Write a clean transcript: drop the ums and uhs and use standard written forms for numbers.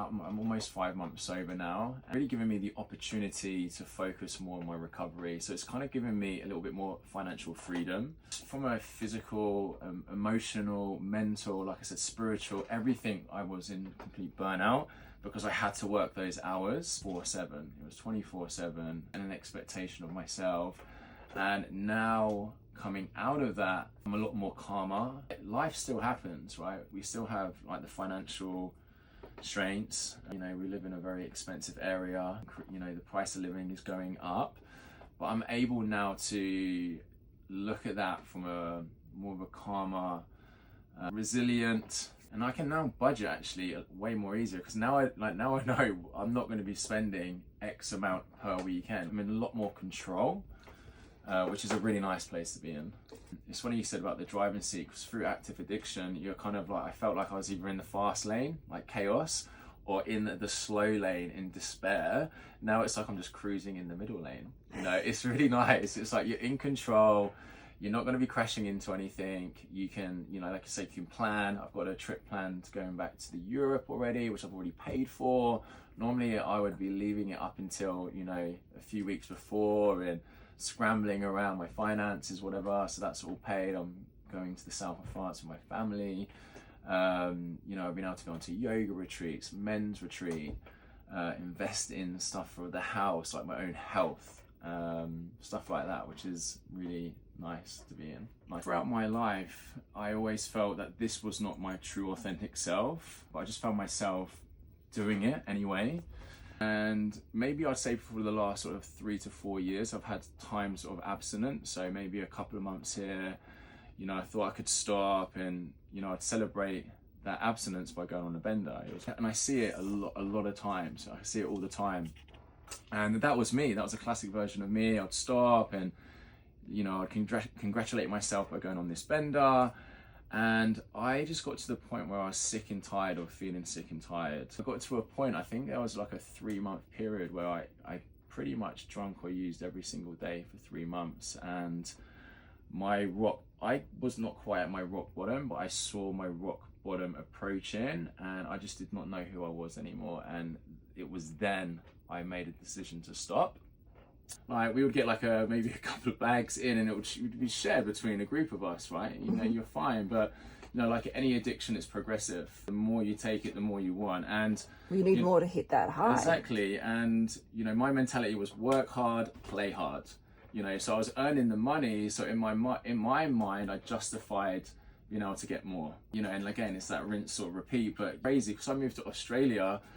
I'm almost 5 months sober now, really giving me the opportunity to focus more on my recovery. So it's kind of given me a little bit more financial freedom from a physical, emotional, mental, like I said, spiritual, everything. I was in complete burnout because I had to work those hours 4/7. It was 24/7 and an expectation of myself. And now coming out of that, I'm a lot more calmer. Life still happens, right? We still have like the financial strains. You know, we live in a very expensive area. You know, the price of living is going up, but I'm able now to look at that from a more of a calmer, resilient, and I can now budget actually way more easier because now I know I'm not going to be spending X amount per weekend. I'm in a lot more control, which is a really nice place to be in. It's funny you said about the driving seat, because through active addiction, you're kind of like, I felt like I was either in the fast lane, like chaos, or in the slow lane in despair. Now it's like I'm just cruising in the middle lane. You know, it's really nice. It's like you're in control. You're not going to be crashing into anything. You can, you know, like I say, you can plan. I've got a trip planned going back to the Europe already, which I've already paid for. Normally I would be leaving it up until, you know, a few weeks before and scrambling around my finances, whatever. So that's all paid. I'm going to the south of France with my family. You know, I've been able to go into yoga retreats, men's retreat, invest in stuff for the house, like my own health, stuff like that, which is really nice to be in. Like throughout my life, I always felt that this was not my true authentic self, but I just found myself doing it anyway. And maybe I'd say for the last sort of 3 to 4 years, I've had times of abstinence. So maybe a couple of months here, you know, I thought I could stop and, you know, I'd celebrate that abstinence by going on a bender. And I see it a lot of times. I see it all the time. And that was me. That was a classic version of me. I'd stop and, you know, I'd congratulate myself by going on this bender. And I just got to the point where I was sick and tired of feeling sick and tired. I got to a point, I think there was like a 3-month period where I pretty much drank or used every single day for 3 months. And I was not quite at my rock bottom, but I saw my rock bottom approaching and I just did not know who I was anymore. And it was then I made a decision to stop. Like we would get like maybe a couple of bags in and it would be shared between a group of us, right? You know, you're fine, but you know, like any addiction, it's progressive. The more you take it, the more you want, and you need more to hit that high. Exactly. And you know, my mentality was work hard, play hard. You know, so I was earning the money, so in my mind, I justified being able to get more. You know, and again, it's that rinse or repeat. But crazy, because I moved to Australia